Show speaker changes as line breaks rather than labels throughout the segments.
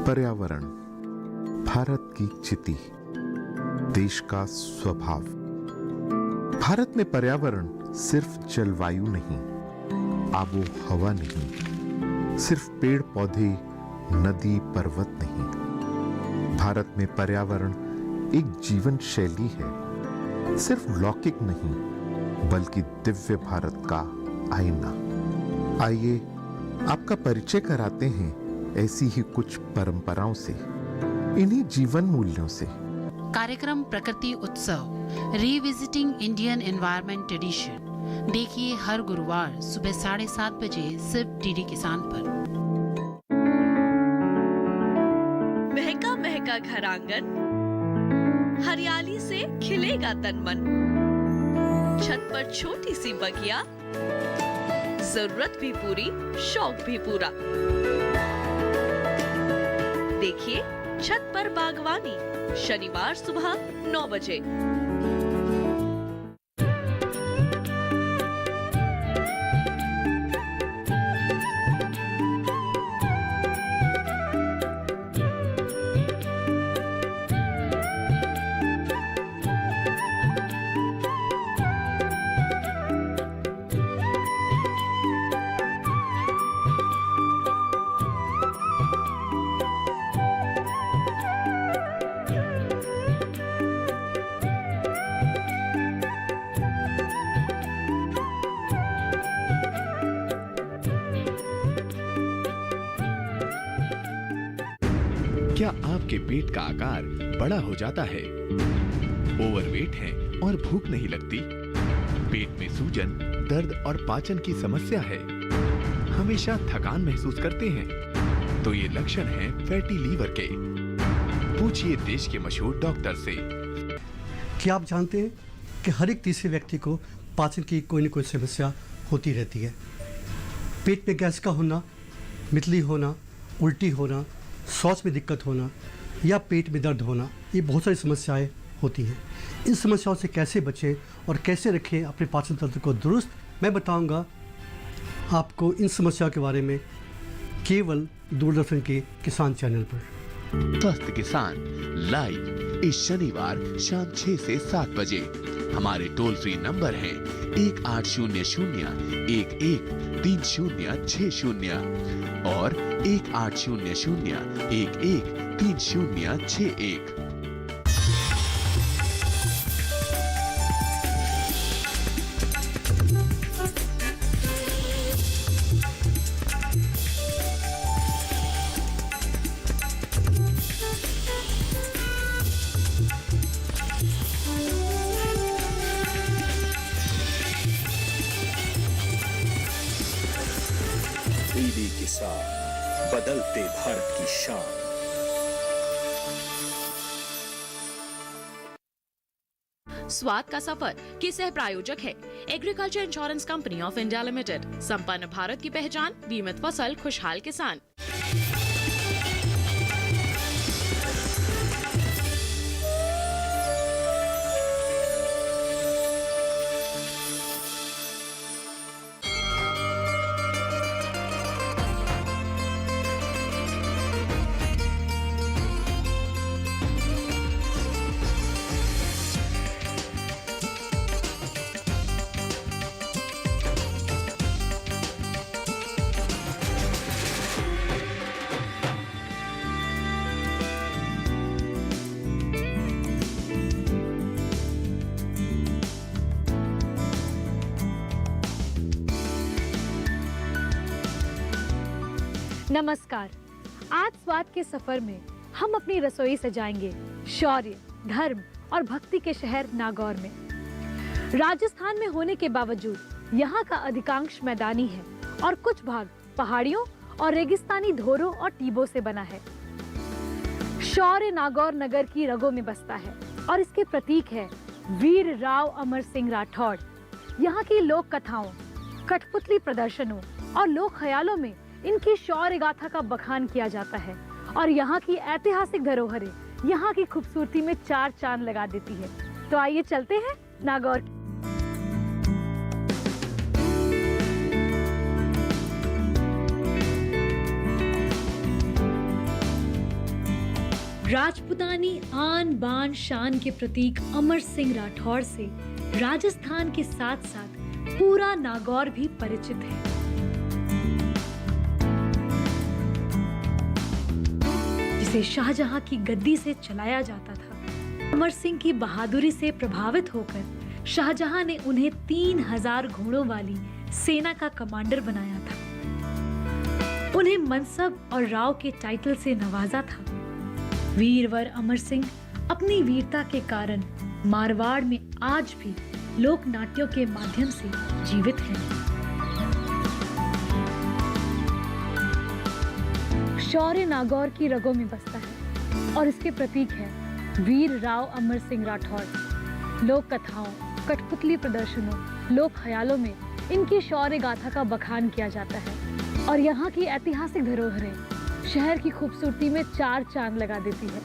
पर्यावरण, भारत की चिति, देश का स्वभाव। भारत में पर्यावरण सिर्फ जलवायु नहीं, आबो हवा नहीं, सिर्फ पेड़ पौधे, नदी पर्वत नहीं। भारत में पर्यावरण एक जीवन शैली है, सिर्फ लौकिक नहीं बल्कि दिव्य भारत का आईना। आइए आपका परिचय कराते हैं ऐसी ही कुछ परंपराओं से, इन्हीं जीवन मूल्यों से।
कार्यक्रम प्रकृति उत्सव रिविजिटिंग इंडियन एनवायरनमेंट ट्रेडिशन देखिए हर गुरुवार सुबह 7:30 बजे सिर्फ डीडी किसान पर।
महका महका घर आंगन, हरियाली से खिलेगा तन मन। छत पर छोटी सी बगिया, जरूरत भी पूरी, शौक भी पूरा। देखिए छत पर बागवानी, शनिवार सुबह 9 बजे।
क्या आपके पेट का आकार बड़ा हो जाता है? ओवरवेट है और भूख नहीं लगती? पेट में सूजन, दर्द और पाचन की समस्या है? हमेशा थकान महसूस करते हैं? तो ये लक्षण हैं फैटी लीवर के। पूछिए देश के मशहूर डॉक्टर से।
क्या आप जानते हैं कि हर एक तीसरे व्यक्ति को पाचन की कोई न कोई समस्या होती रहती है? पेट में गैस का होना, मितली होना, उल्टी होना, शौच में दिक्कत होना या पेट में दर्द होना, ये बहुत सारी समस्याएं होती हैं। इन समस्याओं से कैसे बचें और कैसे रखें अपने पाचन तंत्र को दुरुस्त, मैं बताऊंगा आपको इन समस्याओं के बारे में केवल दूरदर्शन के किसान चैनल पर।
स्वस्थ किसान लाइव इस शनिवार शाम 6 से 7 बजे। हमारे टोल फ्री नंबर हैं 1800-11-3060 और 1800-11-3061।
डीडी किसान, बदलते भारत की शान।
स्वाद का सफर के सह प्रायोजक है agriculture insurance company of India limited. संपन्न भारत की पहचान, बीमित फसल, खुशहाल किसान।
नमस्कार। आज स्वाद के सफर में हम अपनी रसोई सजाएंगे शौर्य, धर्म और भक्ति के शहर नागौर में। राजस्थान में होने के बावजूद यहाँ का अधिकांश मैदानी है और कुछ भाग पहाड़ियों और रेगिस्तानी धोरों और टीबों से बना है। शौर्य नागौर नगर की रगों में बसता है और इसके प्रतीक है वीर राव अमर सिंह राठौड़। यहाँ की लोक कथाओं, कठपुतली प्रदर्शनों और लोक ख्यालों में इनकी शौर्य गाथा का बखान किया जाता है और यहाँ की ऐतिहासिक धरोहरें यहाँ की खूबसूरती में 4 चांद लगा देती है। तो आइए चलते हैं नागौर। राजपुतानी आन बान शान के प्रतीक अमर सिंह राठौर से राजस्थान के साथ साथ पूरा नागौर भी परिचित है। जिसे शाहजहां की गद्दी से चलाया जाता था। अमर सिंह की बहादुरी से प्रभावित होकर शाहजहां ने उन्हें 3000 घोड़ों वाली सेना का कमांडर बनाया था। उन्हें मनसब और राव के टाइटल से नवाजा था। वीरवर अमर सिंह अपनी वीरता के कारण मारवाड़ में आज भी लोक नाट्यों के माध्यम से जीवित हैं। शौर्य नागौर की रगों में बसता है और इसके प्रतीक है वीर राव अमर सिंह राठौर। लोक कथाओं, कठपुतली प्रदर्शनों, लोक ख्यालों में इनकी शौर्य गाथा का बखान किया जाता है और यहाँ की ऐतिहासिक धरोहरें शहर की खूबसूरती में 4 चांद लगा देती है।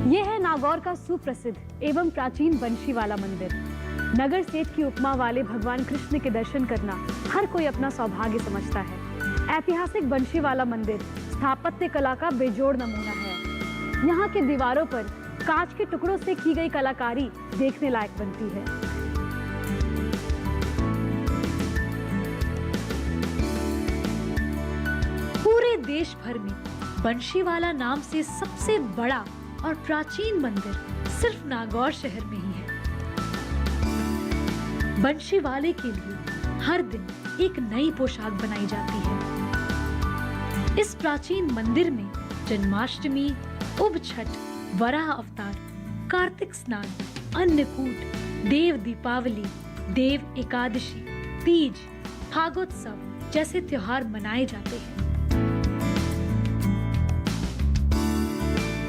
ये है नागौर का सुप्रसिद्ध एवं प्राचीन बंशीवाला मंदिर। नगर सेठ की उपमा वाले भगवान कृष्ण के दर्शन करना हर कोई अपना सौभाग्य समझता है। ऐतिहासिक बंशीवाला मंदिर स्थापत्य कला का बेजोड़ नमूना है। यहाँ के दीवारों पर कांच के टुकड़ों से की गई कलाकारी देखने लायक बनती है। पूरे देश भर में बंशीवाला नाम से सबसे बड़ा और प्राचीन मंदिर सिर्फ नागौर शहर में ही है। बंशीवाले के लिए हर दिन एक नई पोशाक बनाई जाती है। इस प्राचीन मंदिर में जन्माष्टमी, उब छठ, वराह अवतार, कार्तिक स्नान, अन्नकूट, देव दीपावली, देव एकादशी, तीज, फागोत्सव जैसे त्योहार मनाए जाते हैं।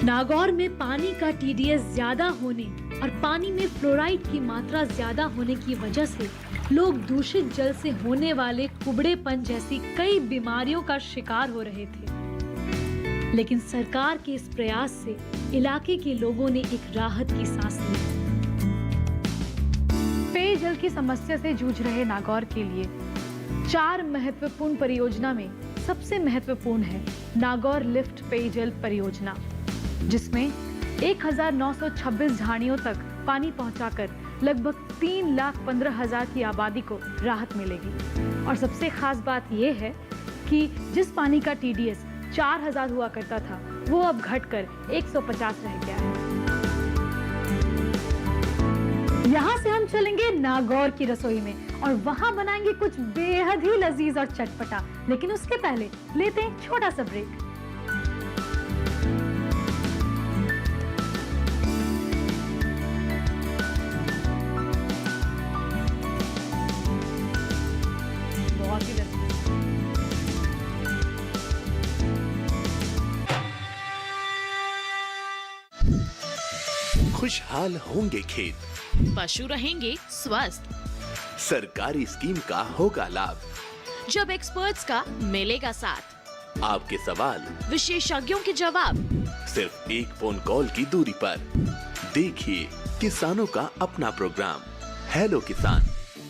नागौर में पानी का TDS ज्यादा होने और पानी में फ्लोराइड की मात्रा ज्यादा होने की वजह से लोग दूषित जल से होने वाले कुबड़ेपन जैसी कई बीमारियों का शिकार हो रहे थे। लेकिन सरकार के इस प्रयास से इलाके के लोगों ने एक राहत की सांस ली। पेयजल की समस्या से जूझ रहे नागौर के लिए 4 महत्वपूर्ण परियोजना में सबसे महत्वपूर्ण है नागौर लिफ्ट पेयजल परियोजना, जिसमें 1926 झाड़ियों तक पानी पहुंचाकर लगभग 3,15,000 की आबादी को राहत मिलेगी। और सबसे खास बात यह है कि जिस पानी का TDS 4,000 हुआ करता था वो अब घटकर 150 रह गया है। यहाँ से हम चलेंगे नागौर की रसोई में और वहाँ बनाएंगे कुछ बेहद ही लजीज और चटपटा। लेकिन उसके पहले लेते हैं एक छोटा सा ब्रेक।
खुशहाल होंगे खेत,
पशु रहेंगे स्वस्थ,
सरकारी स्कीम का होगा लाभ,
जब एक्सपर्ट्स का मिलेगा साथ,
आपके सवाल
विशेषज्ञों के जवाब
सिर्फ एक फोन कॉल की दूरी पर। देखिए किसानों का अपना प्रोग्राम हेलो किसान,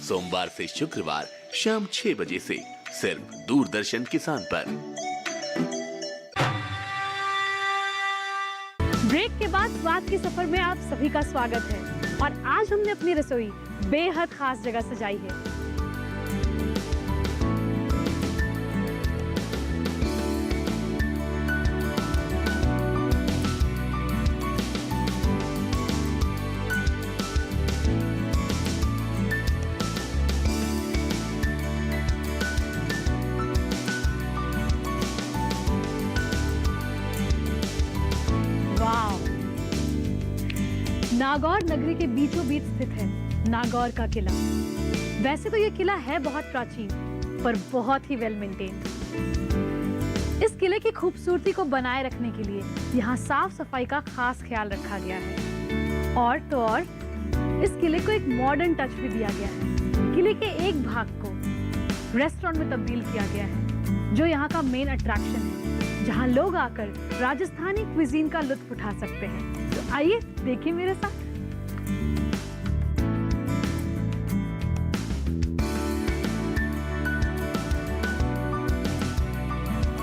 सोमवार से शुक्रवार शाम 6 बजे से सिर्फ दूरदर्शन किसान पर।
ब्रेक के बाद स्वाद के सफर में आप सभी का स्वागत है और आज हमने अपनी रसोई बेहद खास जगह सजाई है। नागौर नगरी के बीचों बीच स्थित है नागौर का किला। वैसे तो ये किला है बहुत प्राचीन, पर बहुत ही वेल मेंटेन्ड। इस किले की खूबसूरती को बनाए रखने के लिए यहाँ साफ सफाई का खास ख्याल रखा गया है। और तो और इस किले को एक मॉडर्न टच भी दिया गया है। किले के एक भाग को रेस्टोरेंट में तब्दील किया गया है, जो यहाँ का मेन अट्रैक्शन है, जहाँ लोग आकर राजस्थानी क्विजीन का लुत्फ उठा सकते हैं। तो आइए देखिए मेरे साथ।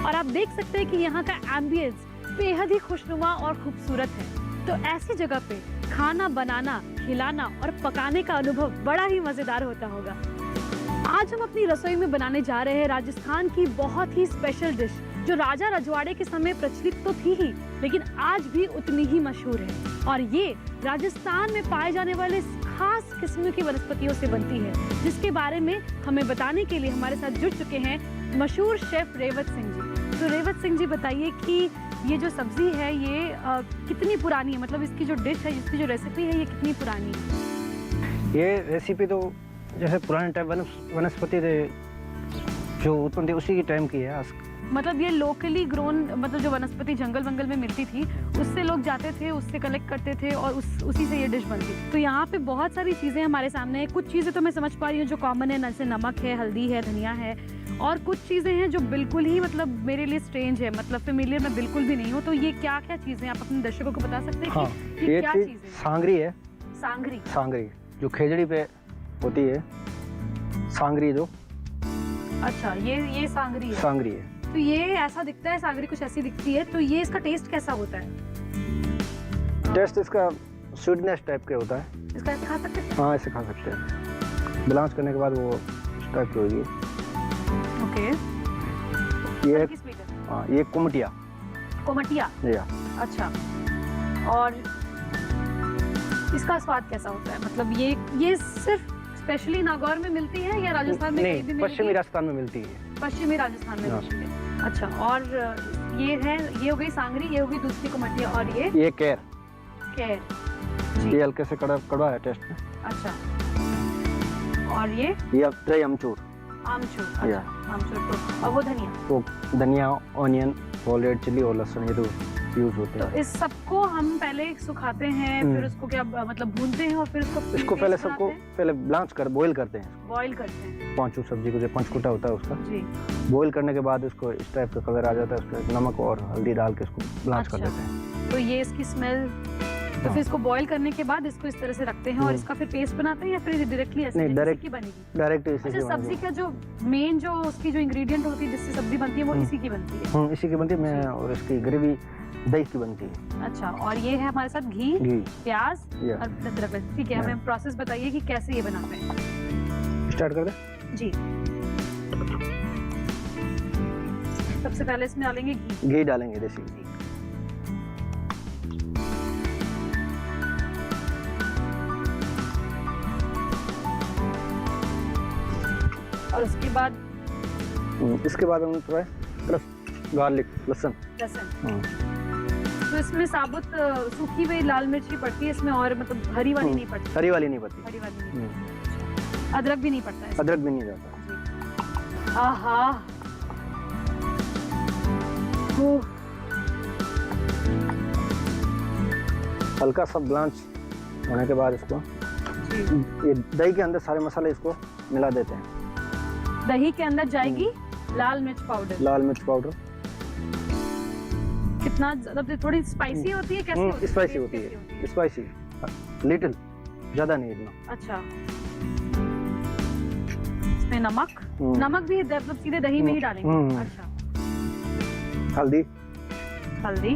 और आप देख सकते हैं कि यहाँ का एम्बियंस बेहद ही खुशनुमा और खूबसूरत है। तो ऐसी जगह पे खाना बनाना, खिलाना और पकाने का अनुभव बड़ा ही मजेदार होता होगा। आज हम अपनी रसोई में बनाने जा रहे हैं राजस्थान की बहुत ही स्पेशल डिश, जो राजा रजवाड़े के समय प्रचलित तो थी ही, लेकिन आज भी उतनी ही मशहूर है। और ये राजस्थान में पाए जाने वाले खास किस्म की वनस्पतियों से बनती है, जिसके बारे में हमें बताने के लिए हमारे साथ जुड़ चुके हैं मशहूर शेफ रेवत सिंह जी। तो रेवत सिंह जी बताइए कि ये जो सब्जी है ये कितनी पुरानी है, मतलब इसकी जो डिश है, इसकी जो रेसिपी है, ये कितनी पुरानी है?
ये रेसिपी तो जैसे पुराने टाइम वनस्पति जो उत्पन्न थी उसी की टाइम की है।
मतलब ये लोकली ग्रोन, मतलब जो वनस्पति जंगल वंगल में मिलती थी, उससे लोग जाते थे, उससे कलेक्ट करते थे और उसी से ये डिश बनती। तो यहाँ पे बहुत सारी चीज़ें हमारे सामने हैं। कुछ चीज़ें तो मैं समझ पा रही हूँ जो कॉमन है, जैसे नमक है, हल्दी है, धनिया है, और कुछ चीज़ें हैं जो बिल्कुल ही मतलब मेरे लिए स्ट्रेंज है, मतलब फेमिलियर मैं बिल्कुल भी नहीं हूँ। तो ये क्या क्या चीज़ें आप अपने दर्शकों को बता सकते हैं?
हाँ,
कि
ये
क्या
चीज़
चीज़ है?
सांगरी है।
सांगरी?
सांगरी जो खेजड़ी पे होती है, सांगरी जो।
अच्छा, ये सांगरी है।
सांगरी है।
तो ये ऐसा दिखता है, सांगरी कुछ ऐसी दिखती है। तो ये इसका टेस्ट कैसा होता है?
टेस्ट इसका स्वीटनेस टाइप का होता है।
इसका ऐसे खा सकते हैं?
हाँ, ऐसे खा सकते हैं। ब्लांच करने के बाद वो इस टाइप की होगी।
ओके।
ये
किस मीटर?
हाँ, ये कुमटिया।
कोमटिया?
या।
अच्छा। और इसका स्वाद कैसा होता है? मतलब ये सिर्फ स्पेशली नागौर में मिलती है या राजस्थान में कहीं भी
नहीं,
मिलती
पश्चिमी
है?
राजस्थान में मिलती है।
पश्चिमी राजस्थान में
हाँ।
मिलती है। अच्छा, और ये हो गई सांगरी, ये हो गई दूसरी कुमटिया, और ये
कैर।
कैर
ये हल्के से कड़वा है टेस्ट में।
अच्छा। और ये
ड्राई अमचूर।
आमचूर।
या।
अच्छा, आमचूर। तो और वो धनिया?
तो धनिया, ऑनियन, होल रेड चिल्ली और लहसुन, ये तो यूज होते
तो
हैं।
इस सबको हम पहले सुखाते हैं, फिर उसको क्या मतलब भूनते हैं, और फिर
इसको पहले सबको पहले ब्लांच कर बॉईल करते हैं।
बॉईल करते हैं।
पांचू सब्जी को जो पंचकुटा होता है उसका
जी।
बॉईल करने के बाद इसको इस टाइप का कलर आ जाता है, उसमें नमक और हल्दी डाल के इसको ब्लांच कर
अच्छा।
देते हैं।
तो ये इसकी स्मेल, तो फिर इसको बॉईल करने के बाद इसको इस तरह से रखते हैं और इसका फिर पेस्ट बनाते हैं, या फिर डायरेक्टली ऐसे
नहीं,
जैसे
डायरेक्ट
की बनेगी?
डायरेक्ट इसी
अच्छा,
की
सब्जी
बनेगी।
का जो मेन जो उसकी जो इंग्रेडिएंट होती है जिससे सब्जी बनती है वो इसी की बनती है?
इसी की बनती है। मैं और इसकी ग्रेवी दही की बनती है।
अच्छा, और ये है हमारे साथ घी, प्याज
या।
और अदरक। ठीक है, हमें प्रोसेस बताइए कि कैसे ये बनाते हैं।
स्टार्ट कर दे।
जी। सबसे पहले इसमें डालेंगे घी।
घी डालेंगे देसी।
और उसके बाद
इसके बाद हम थोड़ा गार्लिक, लहसुन।
तो इसमें साबुत सूखी हुई लाल मिर्च ही पड़ती है इसमें, और मतलब हरी वाली नहीं पड़ती?
हरी वाली नहीं पड़ती।
हरी वाली नहीं पड़ती। अदरक भी नहीं पड़ता है?
अदरक भी नहीं जाता।
आहा।
हल्का सा ब्लांच होने के बाद इसको ये दही के अंदर सारे मसाले इसको मिला देते हैं।
दही के अंदर जाएगी लाल मिर्च पाउडर।
लाल मिर्च पाउडर
कितना, मतलब थोड़ी स्पाइसी होती है? कैसे होती है?
स्पाइसी होती है। स्पाइसी लिटिल, ज्यादा नहीं इतना।
अच्छा। इसमें नमक? नमक भी मतलब सीधे दही में ही डालेंगे? अच्छा।
हल्दी,
हल्दी,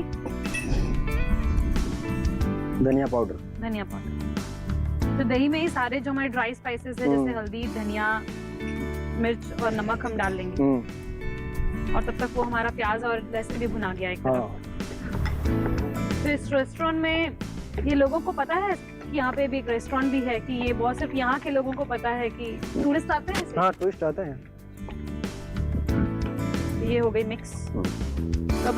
धनिया पाउडर।
धनिया पाउडर। तो दही में ही सारे जो हमारे ड्राई स्पाइसेस है, जैसे हल्दी, धनिया, मिर्च और नमक हम डाल लेंगे। और तब तक वो हमारा प्याज और लहसुन भी भुना गया एक तरफ। तो इस रेस्टोरेंट में ये लोगों को पता है कि यहाँ पे भी एक रेस्टोरेंट भी है, कि ये बहुत सिर्फ यहाँ के लोगों को पता है कि टूरिस्ट आते हैं?
हाँ, टूरिस्ट आते हैं।
ये हो गई मिक्स। अब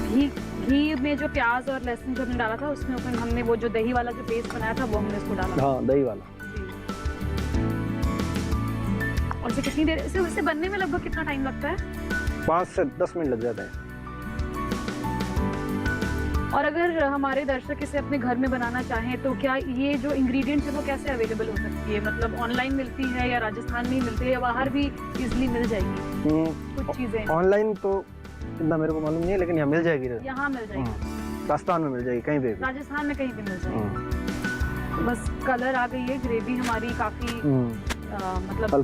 घी में जो प्याज और लहसुन जो हमने डाला था उसमें हमने वो जो दही वाला जो पेस्ट बनाया था वो हमने इसको डाला।
हाँ, दही वाला।
और इसे कितनी देर इसे बनने में लगभग कितना टाइम लगता है?
5 से 10 मिनट लग जाता है।
और अगर हमारे दर्शक इसे अपने घर में बनाना चाहें तो क्या ये जो इंग्रेडिएंट्स है वो कैसे अवेलेबल हो सकती है? मतलब ऑनलाइन मिलती है या राजस्थान में ही मिलती है या बाहर भी इजीली मिल जाएगी कुछ चीजें?
ऑनलाइन तो इतना मेरे को मालूम नहीं है, लेकिन यहाँ मिल जाएगी।
यहाँ मिल जाएगी,
राजस्थान में मिल जाएगी, कहीं पे भी।
राजस्थान में कहीं भी मिल जाएगी। तो बस कलर आ गई है, ग्रेवी हमारी काफी मतलब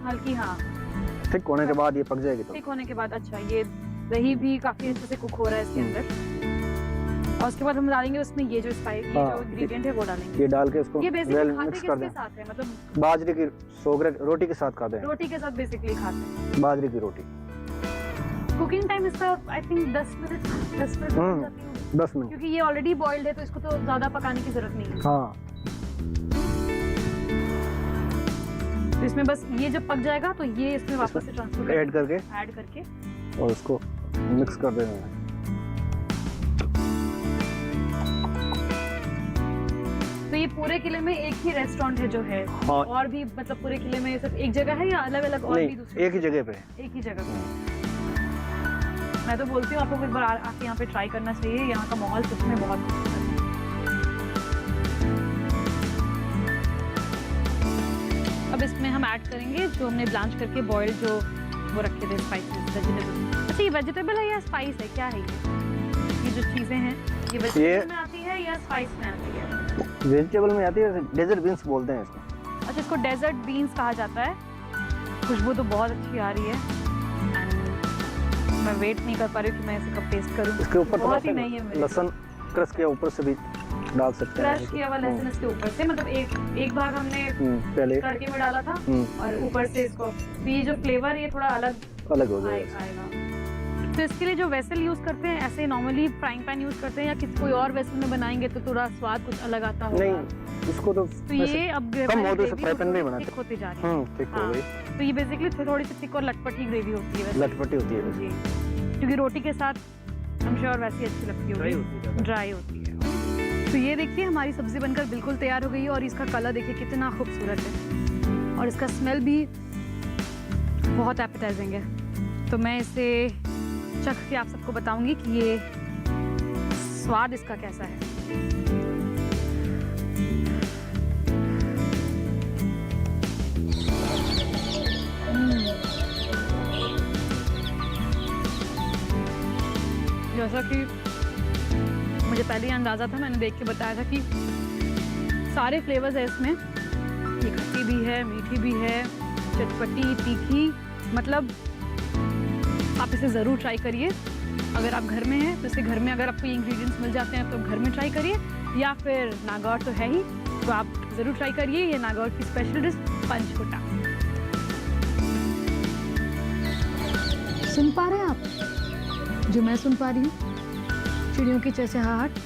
हल्की हाँ
थिक होने के बाद ये पक जाएगी। तो
थिक होने के बाद अच्छा ये दही भी काफी अच्छे से कुक हो रहा है इसके अंदर। और उसके बाद हम डालेंगे उसमें ये जो स्पाइस जो इंग्रेडिएंट है वो डालेंगे।
ये डाल के उसको
ये बेसिकली खाते
मिक्स कर दें।
साथ है, मतलब
बाजरे की सोगरे रोटी के साथ खाते हैं।
रोटी के साथ बेसिकली खाते हैं
बाजरे की रोटी।
कुकिंग टाइम इसका आई थिंक 10 मिनट लग जाती है,
10 मिनट,
क्योंकि ये ऑलरेडी बॉइल्ड है तो इसको तो ज्यादा पकाने की जरूरत नहीं है।
हाँ।
तो इसमें बस ये जब पक जाएगा तो ये इसमें वापस से ट्रांसफर
ऐड करके और उसको मिक्स कर देना है।
तो ये पूरे किले में एक ही रेस्टोरेंट है जो है?
हाँ।
और भी मतलब पूरे किले में सिर्फ एक जगह है या अलग अलग और भी दूसरी?
एक ही जगह पे।
एक ही जगह पे। मैं तो बोलती हूँ आपको एक बार आके यहाँ पे ट्राई करना चाहिए। यहाँ का माहौल सच में बहुत खूबसूरत है। अब इसमें हम ऐड करेंगे जो हमने ब्लांच करके बॉइल्ड जो वो रखे थे स्पाइसेस, वेजिटेबल। अच्छा ये वेजिटेबल है या स्पाइस है, क्या है ये जो चीजें हैं ये वेजिटेबल में आती है या स्पाइस में आती है?
वेजिटेबल में आती है, डेजर्ट बीन्स बोलते हैं इसको।
अच्छा इसको डेजर्ट बीन्स कहा जाता है। खुशबू तो बहुत अच्छी आ रही है। मैं वेट नहीं कर पा रही हूँ कि मैं इसे कब टेस्ट करूँ।
इसके ऊपर
बहुत ही नहीं है
लहसुन क्रश के ऊपर से भी डाल सकते हैं।
क्रश किया हुआ लहसुन इसके ऊपर से, मतलब एक भाग हमने
पहले
तड़के में डाला था और ऊपर से इसको, तो ये जो फ्लेवर ये थोड़ा अलग
हो जाएगा।
तो इसके लिए जो वेसल यूज करते हैं, ऐसे नॉर्मली फ्राइंग पैन यूज करते हैं या किसी कोई और वेसल में बनाएंगे तो थोड़ा स्वाद कुछ अलग आता होगा?
नहीं, इसको तो
ये अब
कम हो तो फ्राई पैन में बनाते हैं।
थिक होती जा रही है।
थिक हो गई।
तो ये बेसिकली थोड़ी सी थिक और लटपटी ग्रेवी होती है।
लटपटी होती है
जी, क्योंकि रोटी के साथ हम श्योर वैसी अच्छी लगती होगी, ड्राई होती है। तो ये देखिए हमारी सब्जी बनकर बिल्कुल तैयार हो गई है और इसका कलर देखिए कितना खूबसूरत है और इसका स्मेल भी बहुत एपेटाइजिंग है। तो मैं इसे चख के आप सबको बताऊंगी कि ये स्वाद इसका कैसा है। जैसा कि मुझे पहले ही अंदाजा था, मैंने देख के बताया था कि सारे फ्लेवर्स है इसमें। ये खट्टी भी है, मीठी भी है, चटपटी, तीखी, मतलब आप इसे ज़रूर ट्राई करिए। अगर आप घर में हैं तो इसे घर में, अगर आपको ये इंग्रेडिएंट्स मिल जाते हैं तो घर में ट्राई करिए, या फिर नागौर तो है ही तो आप ज़रूर ट्राई करिए ये नागौर की स्पेशल डिश पंचकुटा।
सुन पा रहे हैं आप जो मैं सुन पा रही हूँ? चिड़ियों की चहचहाहट।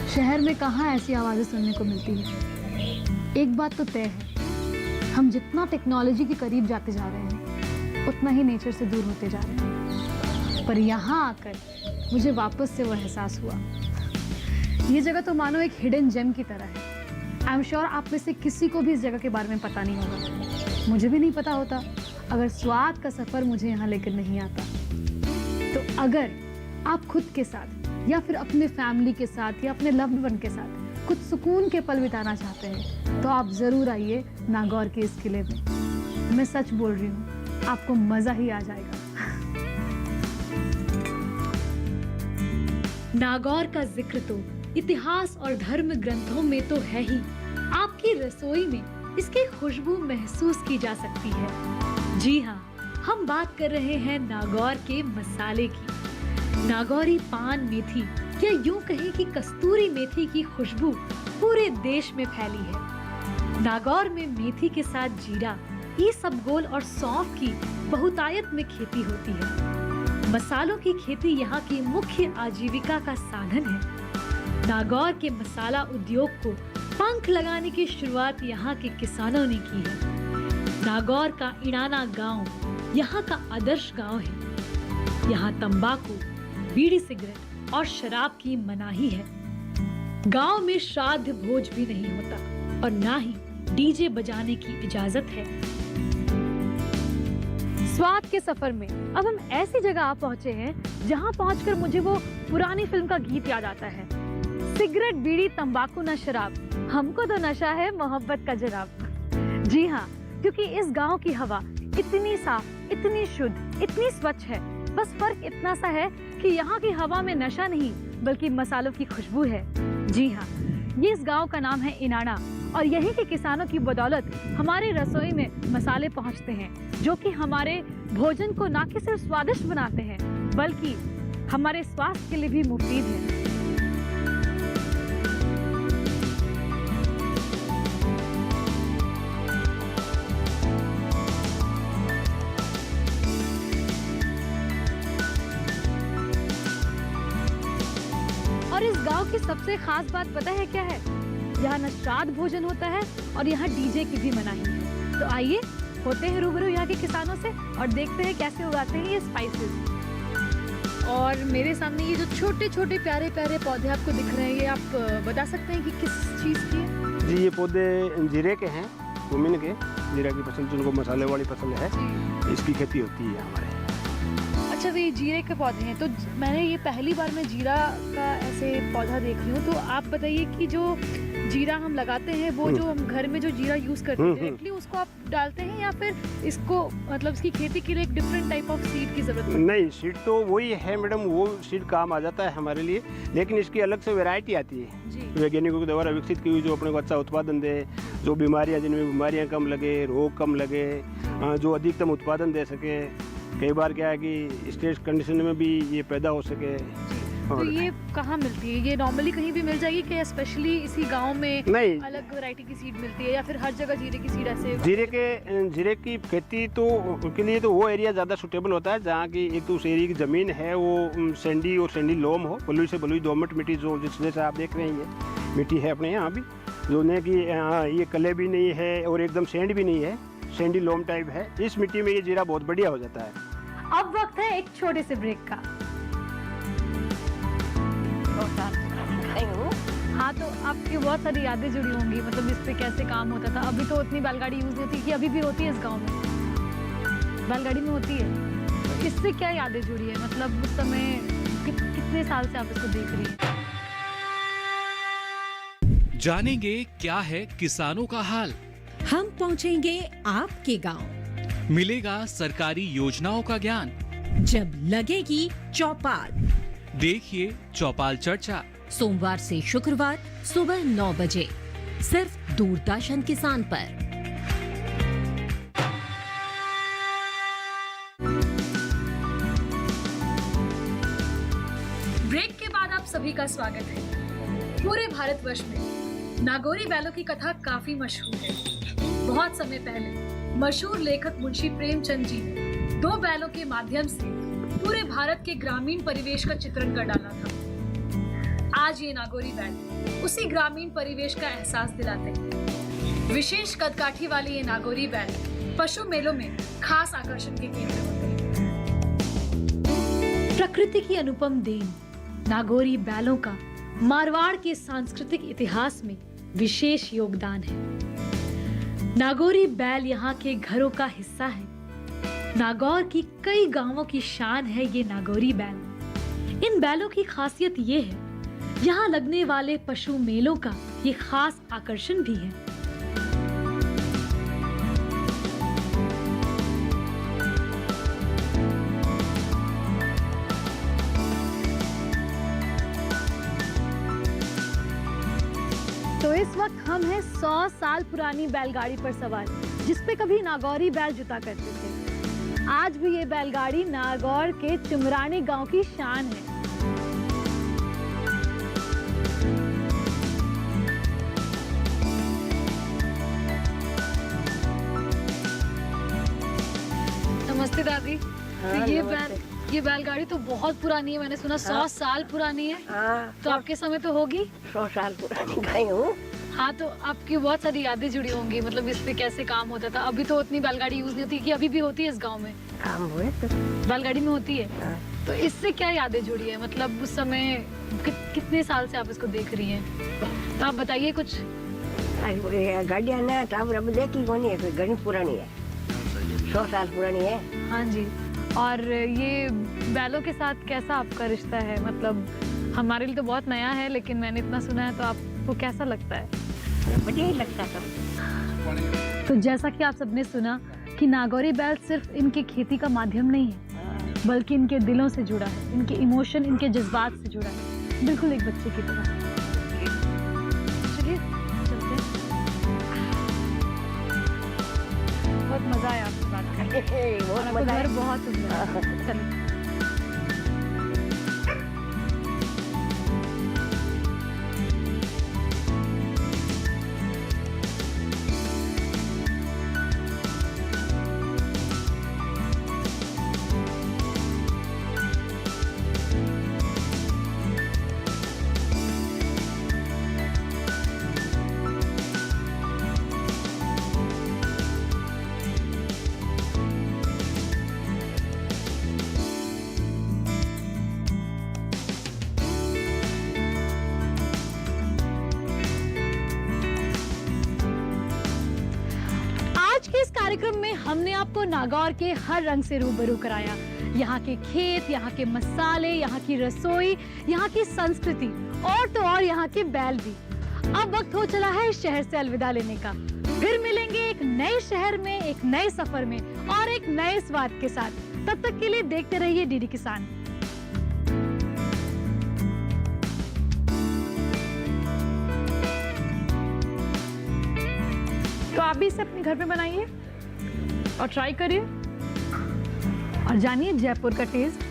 शहर में कहाँ ऐसी आवाज़ें सुनने को मिलती है। एक बात तो तय है, हम जितना टेक्नोलॉजी के करीब जाते जा रहे हैं उतना ही नेचर से दूर होते जा रहे हैं। पर यहाँ आकर मुझे वापस से वो एहसास हुआ। ये जगह तो मानो एक हिडन जेम की तरह है। आई एम श्योर आप में से किसी को भी इस जगह के बारे में पता नहीं होगा। मुझे भी नहीं पता होता अगर स्वाद का सफ़र मुझे यहाँ लेकर नहीं आता। तो अगर आप खुद के साथ या फिर अपने फैमिली के साथ या अपने लव्ड वन के साथ कुछ सुकून के पल बिताना चाहते हैं तो आप ज़रूर आइए नागौर के इस किले में। मैं सच बोल रही हूँ, आपको मज़ा ही आ जाएगा।
नागौर का जिक्र तो इतिहास और धर्म ग्रंथों में तो है ही, आपकी रसोई में इसकी खुशबू महसूस की जा सकती है। जी हाँ, हम बात कर रहे हैं नागौर के मसाले की। नागौरी पान मेथी या यूं कहें कि कस्तूरी मेथी की खुशबू पूरे देश में फैली है। नागौर में मेथी के साथ जीरा, इसबगोल और सौंफ की बहुतायत में खेती होती है। मसालों की खेती यहाँ की मुख्य आजीविका का साधन है। नागौर के मसाला उद्योग को पंख लगाने की शुरुआत यहाँ के किसानों ने की है। नागौर का इड़ाना गांव यहाँ का आदर्श गांव है। यहाँ तंबाकू, बीड़ी सिगरेट और शराब की मनाही है। गांव में श्राद्ध भोज भी नहीं होता और ना ही डीजे बजाने की इजाजत है। स्वाद के सफर में अब हम ऐसी जगह आ पहुंचे हैं जहां पहुंचकर मुझे वो पुरानी फिल्म का गीत याद आता है, सिगरेट बीड़ी तंबाकू न शराब, हमको तो नशा है मोहब्बत का जनाब। जी हाँ, क्योंकि इस गांव की हवा इतनी साफ, इतनी शुद्ध, इतनी स्वच्छ है। बस फर्क इतना सा है कि यहाँ की हवा में नशा नहीं बल्कि मसालों की खुशबू है। जी हाँ, ये इस गांव का नाम है इनाना और यहीं के किसानों की बदौलत हमारे रसोई में मसाले पहुंचते हैं जो कि हमारे भोजन को ना कि सिर्फ स्वादिष्ट बनाते हैं बल्कि हमारे स्वास्थ्य के लिए भी मुफीद है। और इस गांव की सबसे खास बात पता है क्या है? यहाँ न श्राद्ध भोजन होता है और यहाँ डीजे की भी मनाही है। तो आइए होते हैं रूबरू यहाँ के किसानों से और देखते हैं कैसे उगाते हैं ये स्पाइसेस। और मेरे सामने ये जो छोटे छोटे प्यारे प्यारे पौधे आपको दिख रहे हैं, ये आप बता सकते हैं कि किस चीज़ की है?
जी, ये पौधे जीरे के हैं, कुमिन के। जीरा की पसंद, जिनको मसाले वाली पसंद है, इसकी खेती होती है हमारे।
अच्छा, तो ये जीरे के पौधे हैं। तो मैंने ये पहली बार मैं जीरा का ऐसे पौधा देख रही हूँ। तो आप बताइए कि जो जीरा हम लगाते हैं वो जो हम घर में जो जीरा यूज करते हैं डायरेक्टली उसको आप डालते हैं या फिर इसको मतलब इसकी खेती के लिए एक डिफरेंट टाइप ऑफ सीड की जरूरत है?
नहीं, सीड तो वही है मैडम, वो सीड काम आ जाता है हमारे लिए, लेकिन इसकी अलग से वैरायटी आती है वैज्ञानिकों के द्वारा विकसित की हुई, जो अपने को अच्छा उत्पादन दे, जो बीमारियाँ, जिनमें बीमारियाँ कम लगे, रोग कम लगे, जो अधिकतम उत्पादन दे सके। कई बार क्या है कि स्ट्रेस कंडीशन में भी ये पैदा हो सके।
तो ये कहाँ मिलती है? ये नॉर्मली कहीं भी मिल जाएगी कि स्पेशली इसी गांव में
नहीं
अलग वैरायटी की सीड मिलती है या फिर हर जगह जीरे की सीड ऐसे?
जीरे की खेती तो के लिए तो वो एरिया ज़्यादा सूटेबल होता है जहाँ की एक तो उस एरिया की ज़मीन है वो सैंडी और सैंडी लोम हो, बलुई से बलुई दोमट मिट्टी, जो जैसे आप देख रहे हैं ये मिट्टी है अपने यहाँ भी, जो नहीं कि ये कले भी नहीं है और एकदम सैंड भी नहीं है, सैंडी लोम टाइप है। इस मिट्टी में ये जीरा बहुत बढ़िया हो जाता है।
अब वक्त है एक छोटे से ब्रेक का। हाँ, तो आपकी बहुत सारी यादें जुड़ी होंगी, मतलब इस पे कैसे काम होता था। अभी तो उतनी बैलगाड़ी यूज होती है कि अभी भी होती है इस गांव में? बैलगाड़ी में होती है। तो इससे क्या यादें जुड़ी है, मतलब उस समय कितने साल से आप इसको देख रही हैं?
जानेंगे क्या है किसानों का हाल।
हम पहुंचेंगे आपके गांव,
मिलेगा सरकारी योजनाओं का ज्ञान,
जब लगेगी चौपाल।
देखिए चौपाल चर्चा,
सोमवार से शुक्रवार सुबह 9 बजे सिर्फ दूरदर्शन किसान पर।
ब्रेक के बाद आप सभी का स्वागत है। पूरे भारतवर्ष में नागौरी बैलों की कथा काफी मशहूर है। बहुत समय पहले मशहूर लेखक मुंशी प्रेमचंद जी ने 2 बैलों के माध्यम से पूरे भारत के ग्रामीण परिवेश का चित्रण कर डाला था। आज ये नागौरी बैल उसी ग्रामीण परिवेश का एहसास दिलाते हैं। विशेष कदकाठी वाले ये नागौरी बैल पशु मेलों में खास आकर्षण के केंद्र होते हैं। प्रकृति की अनुपम देन नागौरी बैलों का मारवाड़ के सांस्कृतिक इतिहास में विशेष योगदान है। नागौरी बैल यहाँ के घरों का हिस्सा है। नागौर की कई गांवों की शान है ये नागौरी बैल। इन बैलों की खासियत ये है, यहाँ लगने वाले पशु मेलों का ये खास आकर्षण भी है। तो इस वक्त हम हैं 100 साल पुरानी बैलगाड़ी पर सवार, जिसपे कभी नागौरी बैल जुता करते थे। आज भी ये बैलगाड़ी नागौर के चुमरानी गांव की शान है। नमस्ते दादी। तो ये बैलगाड़ी तो बहुत पुरानी है, मैंने सुना 100 साल पुरानी है।
हाँ,
तो आपके समय तो होगी?
100 साल पुरानी गाय हूँ।
हाँ, तो आपकी बहुत सारी यादें जुड़ी होंगी, मतलब इस पे कैसे काम होता था। अभी तो उतनी बैलगाड़ी यूज नहीं होती, कि अभी भी होती है इस गांव में?
काम हुए तो
बैलगाड़ी में होती है।
हाँ।
तो इससे क्या यादें जुड़ी है, मतलब उस समय कितने साल से आप इसको देख रही हैं, तो आप बताइए कुछ।
गाड़ियाँ ना तो अब देखी कौन है, कोई घनी पुरानी है, 100 साल पुरानी है।
हाँ जी। और ये बैलों के साथ कैसा आपका रिश्ता है? मतलब हमारे लिए तो बहुत नया है, लेकिन मैंने इतना सुना है, तो आपको कैसा लगता है?
बढ़िया ही लगता था।
तो जैसा कि आप सबने सुना कि नागौरी बैल सिर्फ इनकी खेती का माध्यम नहीं है, बल्कि इनके दिलों से जुड़ा है, इनके इमोशन, इनके जज्बात से जुड़ा है, बिल्कुल एक बच्चे की तरह। चलिए चलते हैं। बहुत मजा आया आपसे बात करके।
बहुत
आपका
मजा
घर
आया।
बहुत सुंदर है। चलिए। आज के इस कार्यक्रम में हमने आपको नागौर के हर रंग से रूबरू कराया। यहाँ के खेत, यहाँ के मसाले, यहाँ की रसोई, यहाँ की संस्कृति और तो और यहाँ के बैल भी। अब वक्त हो चला है इस शहर से अलविदा लेने का। फिर मिलेंगे एक नए शहर में, एक नए सफर में और एक नए स्वाद के साथ। तब तक के लिए देखते रहिए डीडी किसान। तो आप भी इसे अपने घर पे बनाइए और ट्राई करिए और जानिए जयपुर का टेस्ट।